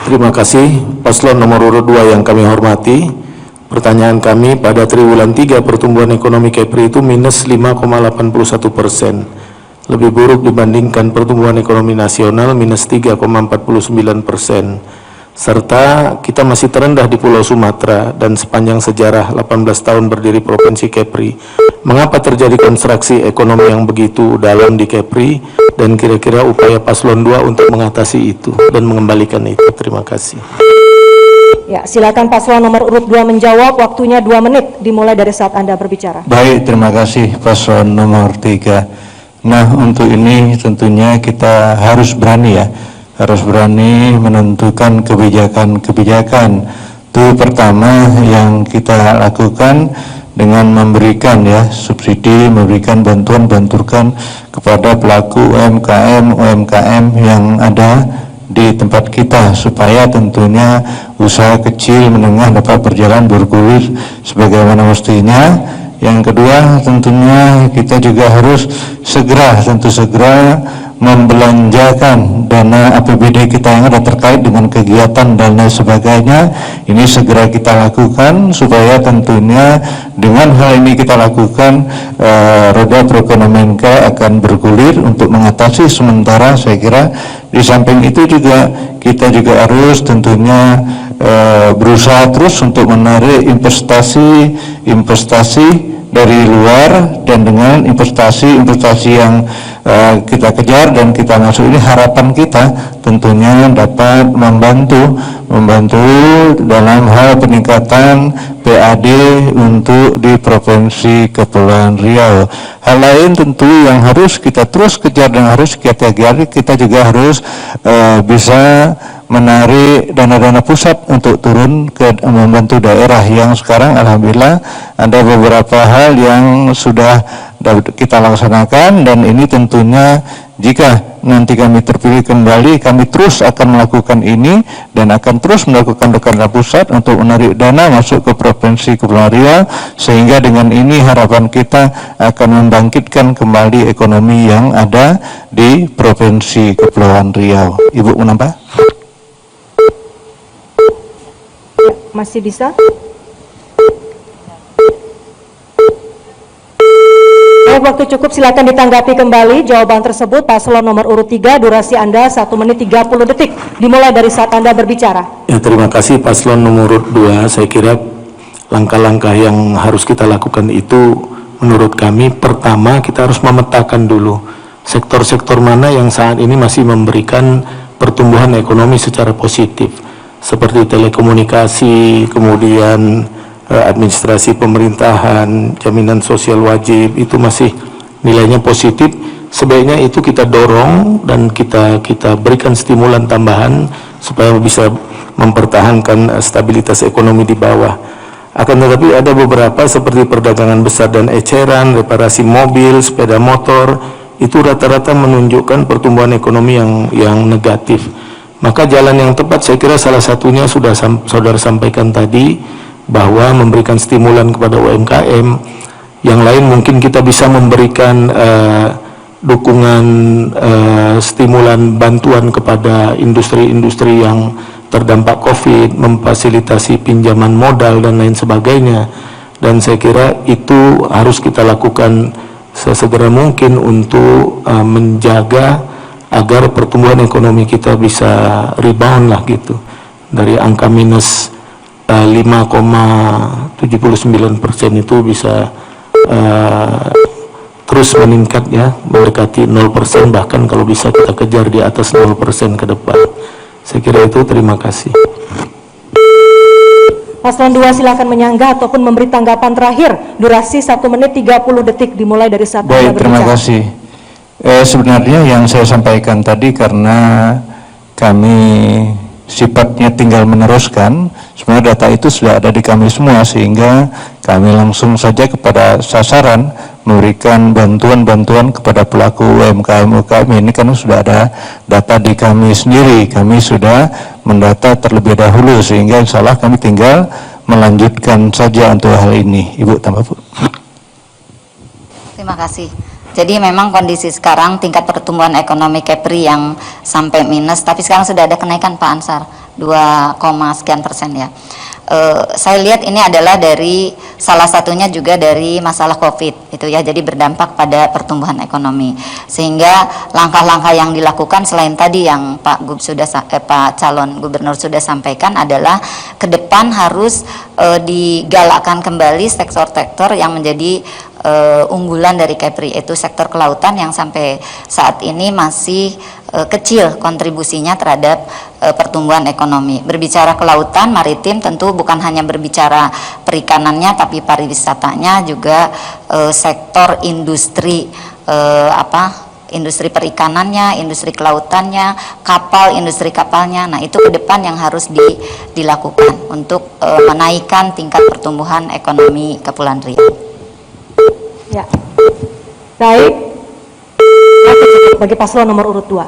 Terima kasih paslon nomor urut 2 yang kami hormati. Pertanyaan kami, pada triwulan 3 pertumbuhan ekonomi Kepri itu minus 5,81%. Lebih buruk dibandingkan pertumbuhan ekonomi nasional minus 3,49%. Serta kita masih terendah di Pulau Sumatera dan sepanjang sejarah 18 tahun berdiri Provinsi Kepri. Mengapa terjadi konstruksi ekonomi yang begitu dalam di Kepri, dan kira-kira upaya paslon 2 untuk mengatasi itu dan mengembalikan itu? Terima kasih. Ya, silakan paslon nomor urut 2 menjawab. Waktunya 2 menit dimulai dari saat Anda berbicara. Baik, terima kasih paslon nomor 3. Nah, untuk ini tentunya kita harus berani ya. Harus berani menentukan kebijakan-kebijakan. Itu pertama yang kita lakukan dengan memberikan ya subsidi, memberikan bantuan kepada pelaku UMKM yang ada di tempat kita, supaya tentunya usaha kecil menengah dapat berjalan bergulir sebagaimana mestinya. Yang kedua, tentunya kita juga harus segera membelanjakan dana APBD kita yang ada terkait dengan kegiatan dan lain sebagainya. Ini segera kita lakukan supaya tentunya dengan hal ini kita lakukan roda perekonomian kita akan bergulir untuk mengatasi sementara. Saya kira di samping itu juga kita juga harus tentunya berusaha terus untuk menarik investasi dari luar, dan dengan investasi yang kita kejar dan kita masuk ini, harapan kita tentunya dapat membantu dalam hal peningkatan PAD untuk di Provinsi Kepulauan Riau. Hal lain tentu yang harus kita terus kejar dan harus kita kejar, kita juga harus bisa menarik dana-dana pusat untuk turun ke membantu daerah yang sekarang alhamdulillah ada beberapa hal yang sudah kita laksanakan, dan ini tentunya jika nanti kami terpilih kembali, kami terus akan melakukan ini dan akan terus melakukan dana pusat untuk menarik dana masuk ke Provinsi Kepulauan Riau, sehingga dengan ini harapan kita akan membangkitkan kembali ekonomi yang ada di Provinsi Kepulauan Riau. Ibu menambah? Masih bisa? Waktu cukup, silakan ditanggapi kembali jawaban tersebut. Paslon nomor urut 3, durasi Anda 1 menit 30 detik dimulai dari saat Anda berbicara. Ya, terima kasih paslon nomor urut 2. Saya kira langkah-langkah yang harus kita lakukan itu menurut kami, pertama kita harus memetakan dulu sektor-sektor mana yang saat ini masih memberikan pertumbuhan ekonomi secara positif, seperti telekomunikasi, kemudian administrasi pemerintahan, jaminan sosial wajib, itu masih nilainya positif. Sebaiknya itu kita dorong dan kita berikan stimulan tambahan supaya bisa mempertahankan stabilitas ekonomi di bawah. Akan tetapi ada beberapa seperti perdagangan besar dan eceran, reparasi mobil, sepeda motor, itu rata-rata menunjukkan pertumbuhan ekonomi yang negatif. Maka jalan yang tepat saya kira salah satunya sudah saudara sampaikan tadi, bahwa memberikan stimulan kepada UMKM. Yang lain mungkin kita bisa memberikan dukungan stimulan bantuan kepada industri-industri yang terdampak COVID, memfasilitasi pinjaman modal dan lain sebagainya. Dan saya kira itu harus kita lakukan sesegera mungkin untuk menjaga agar pertumbuhan ekonomi kita bisa rebound lah gitu, dari angka minus 5,79% itu bisa terus meningkat ya, mendekati 0%, bahkan kalau bisa kita kejar di atas 0% ke depan. Saya kira itu. Terima kasih. Paslon 2 silakan menyanggah ataupun memberi tanggapan terakhir. Durasi 1 menit 30 detik dimulai dari saat Anda berbicara. Terima kasih. Sebenarnya yang saya sampaikan tadi karena kami sifatnya tinggal meneruskan, sebenarnya data itu sudah ada di kami semua, sehingga kami langsung saja kepada sasaran memberikan bantuan-bantuan kepada pelaku UMKM ini, karena sudah ada data di kami sendiri. Kami sudah mendata terlebih dahulu, sehingga insya Allah kami tinggal melanjutkan saja untuk hal ini. Ibu tambah, Bu. Terima kasih. Jadi memang kondisi sekarang tingkat pertumbuhan ekonomi Kepri yang sampai minus, tapi sekarang sudah ada kenaikan Pak Ansar, 2,sekian% ya. Saya lihat ini adalah dari salah satunya juga dari masalah COVID itu ya, jadi berdampak pada pertumbuhan ekonomi. Sehingga langkah-langkah yang dilakukan selain tadi yang Pak calon gubernur sudah sampaikan adalah ke depan harus digalakkan kembali sektor-sektor yang menjadi unggulan dari Kepri, yaitu sektor kelautan yang sampai saat ini masih kecil kontribusinya terhadap pertumbuhan ekonomi. Berbicara kelautan, maritim tentu bukan hanya berbicara perikanannya, tapi pariwisatanya juga, sektor industri industri perikanannya, industri kelautannya, kapal, industri kapalnya. Nah, itu ke depan yang harus dilakukan untuk menaikkan tingkat pertumbuhan ekonomi Kepulauan Riau. Ya. Baik. Bagi paslon nomor urut 2.